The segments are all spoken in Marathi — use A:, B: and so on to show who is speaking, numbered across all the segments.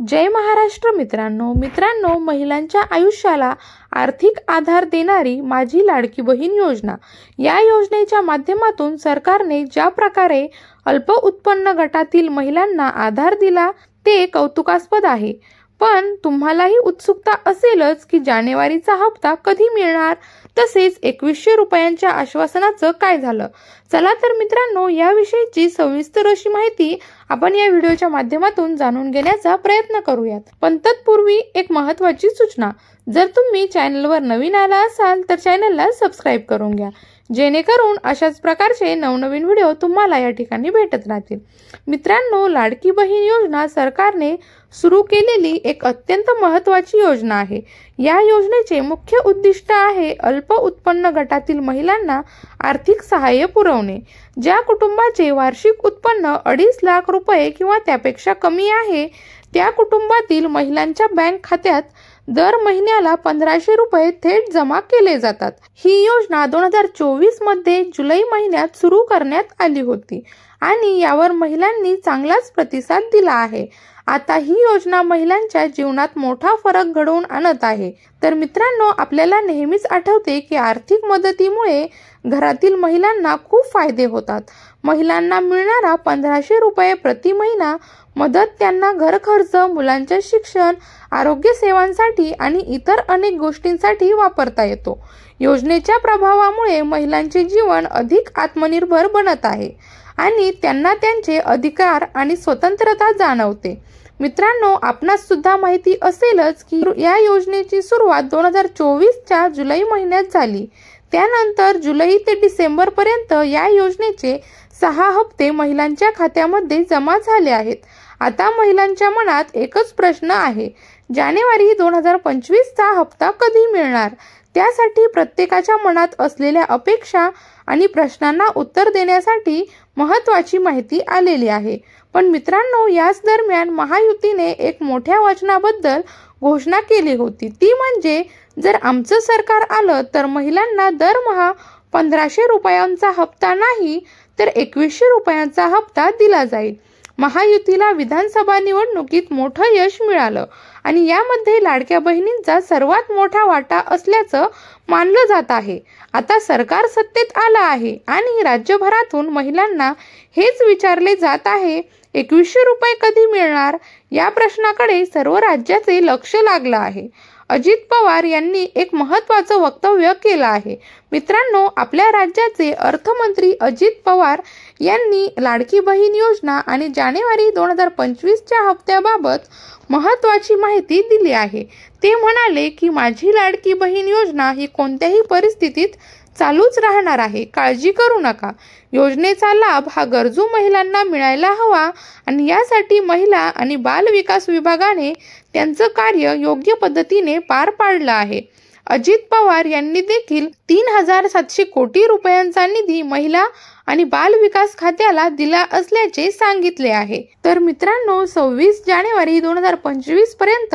A: जय महाराष्ट्र मित्रांनो, महिलांच्या आयुष्याला आर्थिक आधार देणारी माझी लाडकी बहीण योजना या योजनेच्या माध्यमातून सरकारने ज्या प्रकारे अल्प उत्पन्न गटातील महिलांना आधार दिला ते कौतुकास्पद आहे। पण तुम्हालाही उत्सुकता असेलच की जानेवारीचा हप्ता कधी मिळणार, तसेच 2100 रुपयांच्या आश्वासनाचं काय झालं। चला तर मित्रांनो, याविषयीची सविस्तर अशी माहिती आपण या व्हिडिओच्या माध्यमातून जाणून घेण्याचा प्रयत्न करूयात। पण तत्पूर्वी एक महत्त्वाची सूचना, जर तुम्ही चॅनलवर नवीन आला असाल तर चॅनलला सबस्क्राइब करून घ्या, जेणेकरून अशाच प्रकारचे नवनवीन व्हिडिओ तुम्हाला या ठिकाणी भेटत राहतील। मित्रांनो, लाडकी बहीण योजना सरकारने सुरू केलेली एक अत्यंत महत्त्वाची योजना आहे। या योजनेचे मुख्य उद्दिष्ट आहे अल्प उत्पन्न गटातील महिलांना आर्थिक सहाय्य पुरवणे। ज्या कुटुंबाचे वार्षिक उत्पन्न 2.5 लाख रुपये किंवा त्यापेक्षा कमी आहे, त्या कुटुंबातील महिलांच्या बँक खात्यात दर महिन्याला 1500 रुपये थेट जमा केले जातात। ही योजना 2024 मध्ये जुलै महिन्यात सुरू करण्यात आली होती आणि यावर महिलांनी चांगलाच प्रतिसाद दिला आहे। आता ही योजना महिलांच्या जीवनात मोठा फरक घडवून आणत आहे। तर मित्रांनो, आपल्याला नेहमीच आठवते की आर्थिक मदतीमुळे घरातील महिलांना खूप फायदे होतात। महिलांना मिळणारा 1500 रुपये प्रति महिना मदत त्यांना घर खर्च, मुलांचे शिक्षण, आरोग्य सेवांसाठी आणि इतर अनेक गोष्टींसाठी वापरता येतो। योजनेच्या प्रभावामुळे महिलांचे जीवन अधिक आत्मनिर्भर बनत आहे आणि त्यांना त्यांचे अधिकार आणि स्वतंत्रता जाणवते। मित्रांनो, आपणास सुद्धा माहिती असेलच की या योजनेची सुरुवात 2024च्या जुलै महिन्यात झाली। त्यानंतर जुलै ते डिसेंबर पर्यंत या योजनेचे 6 हप्ते महिलांच्या खात्यामध्ये जमा झाले आहेत। आता महिलांच्या मनात एकच प्रश्न आहे, जानेवारी 2025चा हप्ता कधी मिळणार। त्यासाठी प्रत्येकाच्या मनात असलेल्या अपेक्षा आणि प्रश्नांना उत्तर देण्यासाठी महत्त्वाची माहिती आलेली आहे। पण मित्रांनो, याच दरम्यान महायुतीने एक मोठ्या वचनाबद्दल घोषणा केली होती, ती म्हणजे जर आमचं सरकार आलं तर महिलांना दरमहा 1500 रुपयांचा हप्ता नाही तर 2100 रुपयांचा हप्ता दिला जाईल। महायुतीला विधानसभा निवडणुकीत मोठं यश मिळालं आणि यामध्ये लाडक्या बहिणींचा सर्वात मोठा वाटा असल्याचं मानलं जात आहे। आता सरकार सत्तेत आलं आहे आणि राज्यभरातून महिलांना हेच विचारले जात आहे, 2100 रुपये कधी मिळणार। या प्रश्नाकडे सर्व राज्याचे लक्ष लागलं आहे। अजित पवार यांनी एक महत्त्वाचं वक्तव्य केलं आहे। मित्रांनो, आपल्या राज्याचे अर्थमंत्री अजित पवार यांनी लाडकी बहीण योजना आणि जानेवारी 2025च्या हप्त्याबाबत महत्त्वाची माहिती दिली आहे। ते म्हणाले की माझी लाडकी बहीण योजना ही कोणत्याही परिस्थितीत चालूच राहणार आहे, काळजी करू नका। योजनेचा लाभ हा गरजू महिलांना मिळायला हवा आणि यासाठी महिला आणि बाल विकास विभागाने त्यांचं कार्य योग्य पद्धतीने पार पाडलं आहे। अजित पवार यांनी देखील 3700 कोटी रुपयांचा निधी महिला आणि बाल विकास खात्याला दिला असल्याचे सांगितले आहे। तर मित्रांनो, 26 जानेवारी 2025 पर्यंत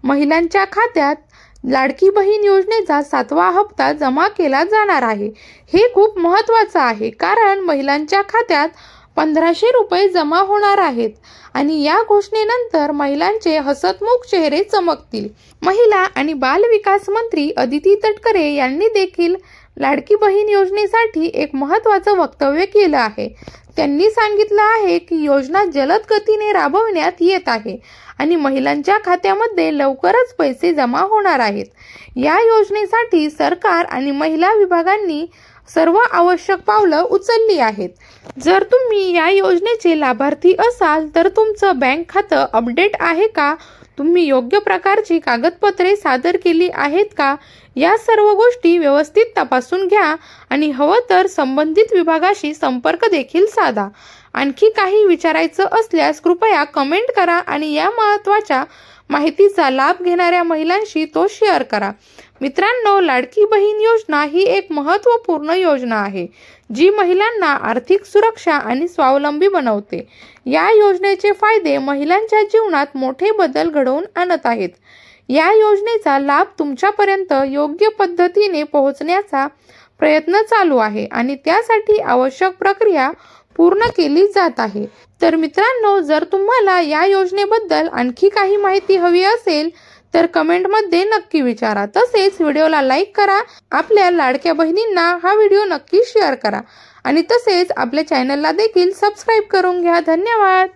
A: महिलांच्या खात्यात लाडकी बहीण योजनेचा 7वा हप्ता जमा केला जाणार आहे। हे खूप महत्त्वाचं आहे, कारण महिलांच्या खात्यात 1500 रुपये जमा होणार आहेत आणि या घोषणेनंतर महिलांचे हसतमुख चेहरे चमकतील। महिला आणि बाल विकास मंत्री अदिती तटकरे यांनी देखील लाडकी बहीण योजनेसाठी एक महत्त्वाचं वक्तव्य केलं आहे। त्यांनी सांगितलं आहे की योजना जलद गतीने राबवण्यात येत आहे आणि महिलांच्या खात्यामध्ये लवकरच पैसे जमा होणार आहेत। या योजनेसाठी सरकार आणि महिला विभागांनी सर्व आवश्यक पावलं उचलली आहेत। जर तुम्ही या योजनेचे लाभार्थी असाल तर तुमचं बँक खातं अपडेट आहे का, तुम्ही योग्य प्रकारची कागदपत्रे सादर केली आहेत का, या सर्व गोष्टी व्यवस्थित तपासून घ्या आणि हवं तर संबंधित विभागाशी संपर्क देखील साधा। आणखी काही विचारायचं असल्यास कृपया कमेंट करा आणि या महत्त्वाच्या माहितीचा लाभ घेणाऱ्या महिलांशी तो शेअर करा। मित्रांनो, लाडकी बहीण योजना ही एक महत्त्वपूर्ण योजना आहे, जी महिलांना आर्थिक सुरक्षा आणि स्वावलंबी बनवते। या योजनेचे फायदे महिलांच्या जीवनात मोठे बदल घडवून आणत आहेत। या योजनेचा लाभ तुमच्यापर्यंत योग्य पद्धतीने पोहोचण्याचा प्रयत्न चालू आहे आणि त्यासाठी आवश्यक प्रक्रिया पूर्ण केली जात आहे। तर मित्रांनो, जर तुम्हाला या योजनेबद्दल आणखी काही माहिती हवी असेल तर कमेंटमध्ये नक्की विचारा। तसेच व्हिडिओला लाईक करा, आपल्या लाडक्या बहिणींना हा व्हिडिओ नक्की शेअर करा आणि तसेच आपल्या चॅनलला देखील सबस्क्राईब करून घ्या। धन्यवाद।